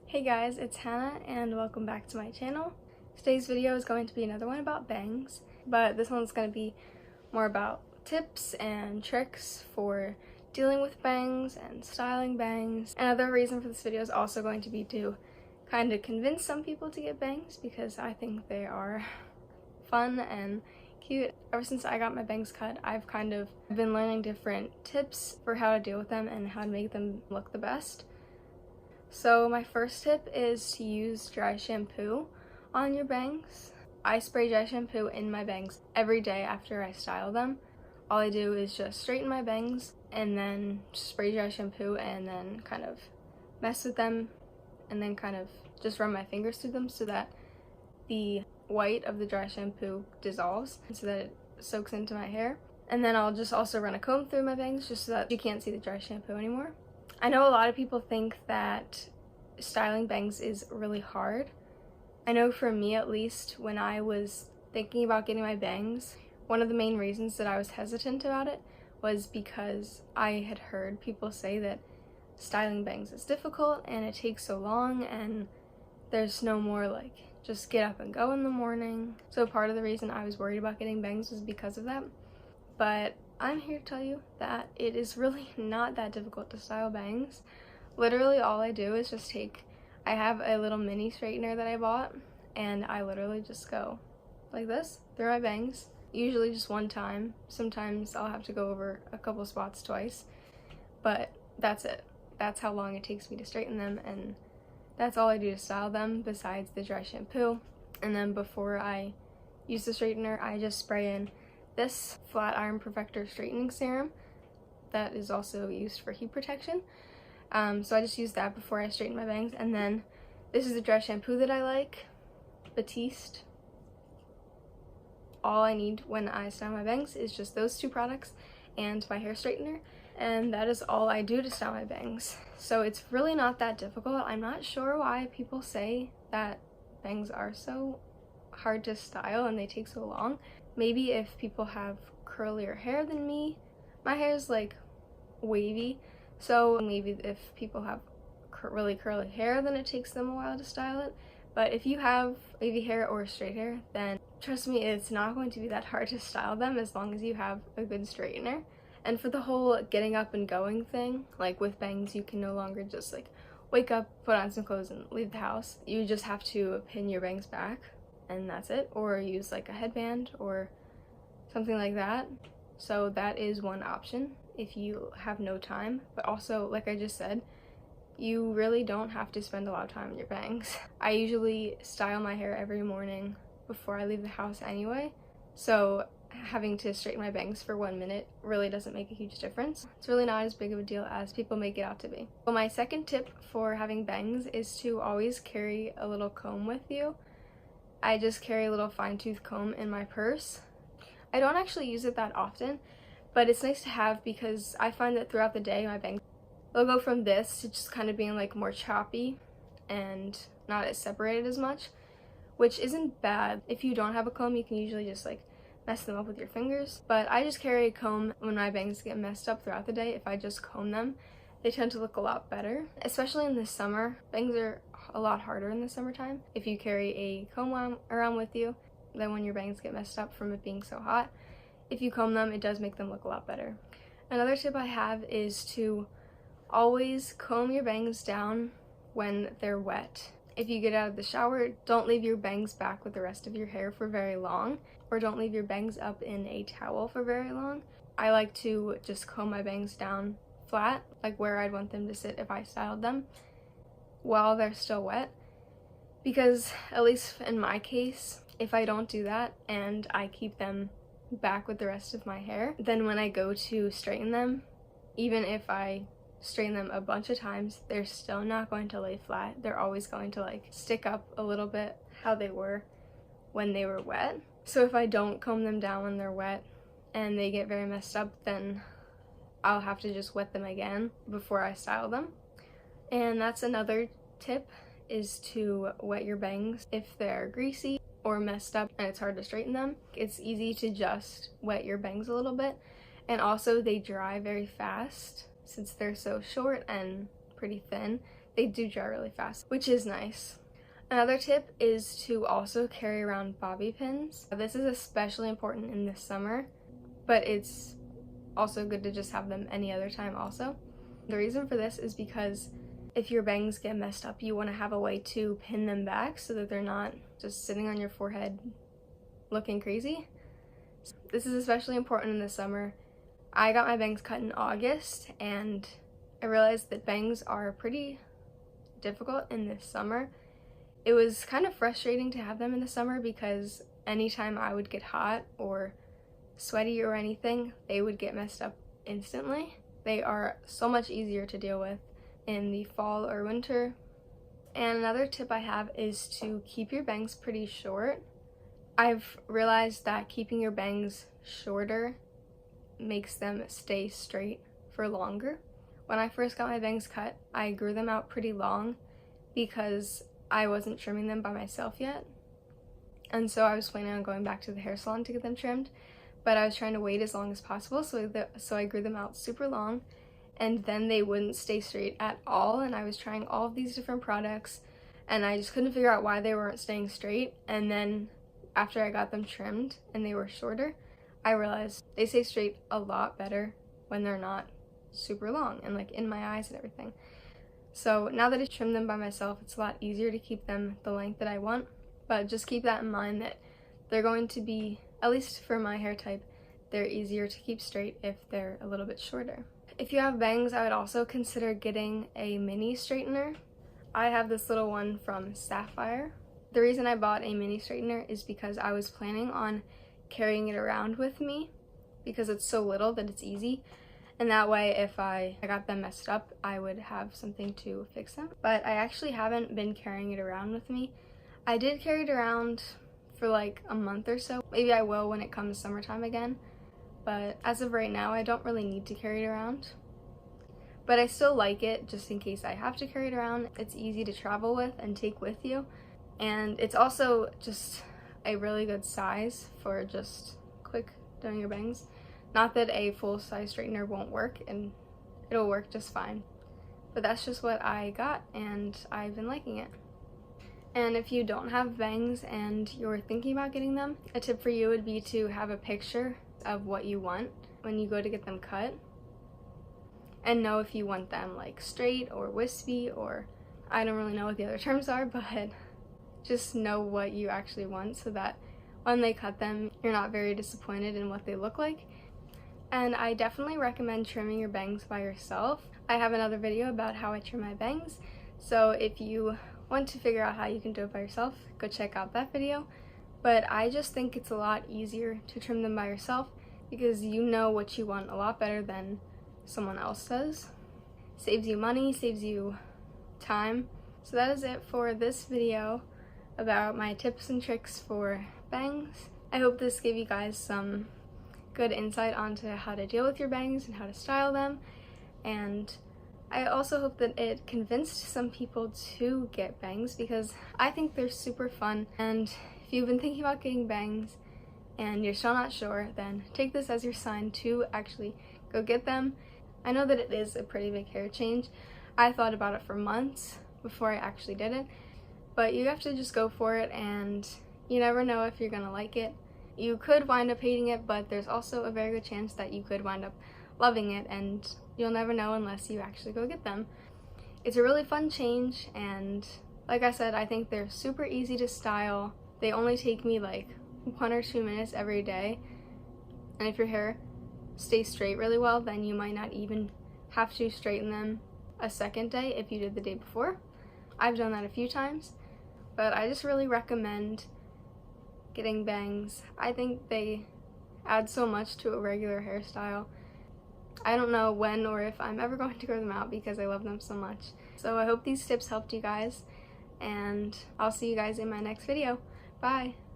Hey guys, it's Hannah and welcome back to my channel. Today's video is going to be another one about bangs, but this one's going to be more about tips and tricks for dealing with bangs and styling bangs. Another reason for this video is also going to be to kind of convince some people to get bangs because I think they are fun and cute. Ever since I got my bangs cut, I've kind of been learning different tips for how to deal with them and how to make them look the best. So my first tip is to use dry shampoo on your bangs. I spray dry shampoo in my bangs every day after I style them. All I do is just straighten my bangs and then spray dry shampoo and then kind of mess with them and then kind of just run my fingers through them so that the white of the dry shampoo dissolves so that it soaks into my hair. And then I'll just also run a comb through my bangs just so that you can't see the dry shampoo anymore. I know a lot of people think that styling bangs is really hard. I know for me at least, when I was thinking about getting my bangs, one of the main reasons that I was hesitant about it was because I had heard people say that styling bangs is difficult and it takes so long and there's no more like just get up and go in the morning. So part of the reason I was worried about getting bangs was because of that. But I'm here to tell you that it is really not that difficult to style bangs. Literally all I do is just I have a little mini straightener that I bought and I literally just go like this through my bangs, usually just one time. Sometimes I'll have to go over a couple spots twice, but that's it. That's how long it takes me to straighten them, and that's all I do to style them besides the dry shampoo. And then before I use the straightener, I just spray in this flat iron perfector straightening serum that is also used for heat protection. So I just use that before I straighten my bangs. And then this is the dry shampoo that I like, Batiste. All I need when I style my bangs is just those two products and my hair straightener, and that is all I do to style my bangs. So it's really not that difficult. I'm not sure why people say that bangs are so hard to style and they take so long. Maybe if people have curlier hair than me. My hair is like wavy, so maybe if people have really curly hair, then it takes them a while to style it. But if you have wavy hair or straight hair, then trust me, it's not going to be that hard to style them as long as you have a good straightener. And for the whole getting up and going thing, like with bangs, you can no longer just like wake up, put on some clothes and leave the house. You just have to pin your bangs back and that's it, or use like a headband or something like that. So that is one option if you have no time. But also, like I just said, you really don't have to spend a lot of time on your bangs. I usually style my hair every morning before I leave the house anyway, so having to straighten my bangs for 1 minute really doesn't make a huge difference. It's really not as big of a deal as people make it out to be. Well, my second tip for having bangs is to always carry a little comb with you. I just carry a little fine-tooth comb in my purse. I don't actually use it that often, but it's nice to have because I find that throughout the day my bangs will go from this to just kind of being like more choppy and not as separated as much, which isn't bad. If you don't have a comb, you can usually just like mess them up with your fingers, but I just carry a comb when my bangs get messed up throughout the day. If I just comb them, they tend to look a lot better, especially in the summer. Bangs are a lot harder in the summertime if you carry a comb around with you than when your bangs get messed up from it being so hot. If you comb them, it does make them look a lot better. Another tip I have is to always comb your bangs down when they're wet. If you get out of the shower, don't leave your bangs back with the rest of your hair for very long, or don't leave your bangs up in a towel for very long. I like to just comb my bangs down flat, like where I'd want them to sit if I styled them, while they're still wet, because at least in my case, if I don't do that and I keep them back with the rest of my hair, then when I go to straighten them, even if I straighten them a bunch of times, they're still not going to lay flat. They're always going to like stick up a little bit how they were when they were wet. So if I don't comb them down when they're wet and they get very messed up, then I'll have to just wet them again before I style them. And that's another tip, is to wet your bangs if they're greasy or messed up and it's hard to straighten them. It's easy to just wet your bangs a little bit, and also they dry very fast since they're so short and pretty thin. they do dry really fast, which is nice. Another tip is to also carry around bobby pins. This is especially important in the summer, but it's also good to just have them any other time also. The reason for this is because if your bangs get messed up, you want to have a way to pin them back so that they're not just sitting on your forehead looking crazy. This is especially important in the summer. I got my bangs cut in August, and I realized that bangs are pretty difficult in the summer. It was kind of frustrating to have them in the summer because anytime I would get hot or sweaty or anything, they would get messed up instantly. They are so much easier to deal with in the fall or winter. And another tip I have is to keep your bangs pretty short. I've realized that keeping your bangs shorter makes them stay straight for longer. When I first got my bangs cut, I grew them out pretty long because I wasn't trimming them by myself yet. And so I was planning on going back to the hair salon to get them trimmed, but I was trying to wait as long as possible, so I grew them out super long, and then they wouldn't stay straight at all, and I was trying all of these different products, and I just couldn't figure out why they weren't staying straight. And then after I got them trimmed and they were shorter, I realized they stay straight a lot better when they're not super long and like in my eyes and everything. So now that I trim them by myself, it's a lot easier to keep them the length that I want, but just keep that in mind that they're going to be, at least for my hair type, they're easier to keep straight if they're a little bit shorter. If you have bangs, I would also consider getting a mini straightener. I have this little one from Sapphire. The reason I bought a mini straightener is because I was planning on carrying it around with me because it's so little that it's easy. And that way, if I got them messed up, I would have something to fix them. But I actually haven't been carrying it around with me. I did carry it around for like a month or so. Maybe I will when it comes summertime again. But as of right now, I don't really need to carry it around. But I still like it just in case I have to carry it around. It's easy to travel with and take with you. And it's also just a really good size for just quick doing your bangs. Not that a full-size straightener won't work, and it'll work just fine. But that's just what I got, and I've been liking it. And if you don't have bangs and you're thinking about getting them, a tip for you would be to have a picture of what you want when you go to get them cut. And know if you want them like straight or wispy, or I don't really know what the other terms are, but just know what you actually want so that when they cut them, you're not very disappointed in what they look like. And I definitely recommend trimming your bangs by yourself. I have another video about how I trim my bangs, so if you want to figure out how you can do it by yourself, go check out that video. But I just think it's a lot easier to trim them by yourself because you know what you want a lot better than someone else does. Saves you money, saves you time. So that is it for this video about my tips and tricks for bangs. I hope this gave you guys some good insight onto how to deal with your bangs and how to style them, and I also hope that it convinced some people to get bangs because I think they're super fun. And if you've been thinking about getting bangs and you're still not sure, then take this as your sign to actually go get them. I know that it is a pretty big hair change. I thought about it for months before I actually did it, but you have to just go for it, and you never know if you're gonna like it. You could wind up hating it, but there's also a very good chance that you could wind up loving it, and you'll never know unless you actually go get them. It's a really fun change, and like I said, I think they're super easy to style. They only take me like 1 or 2 minutes every day, and if your hair stays straight really well, then you might not even have to straighten them a second day if you did the day before. I've done that a few times, but I just really recommend getting bangs. I think they add so much to a regular hairstyle. I don't know when or if I'm ever going to grow them out because I love them so much. So I hope these tips helped you guys, and I'll see you guys in my next video. Bye!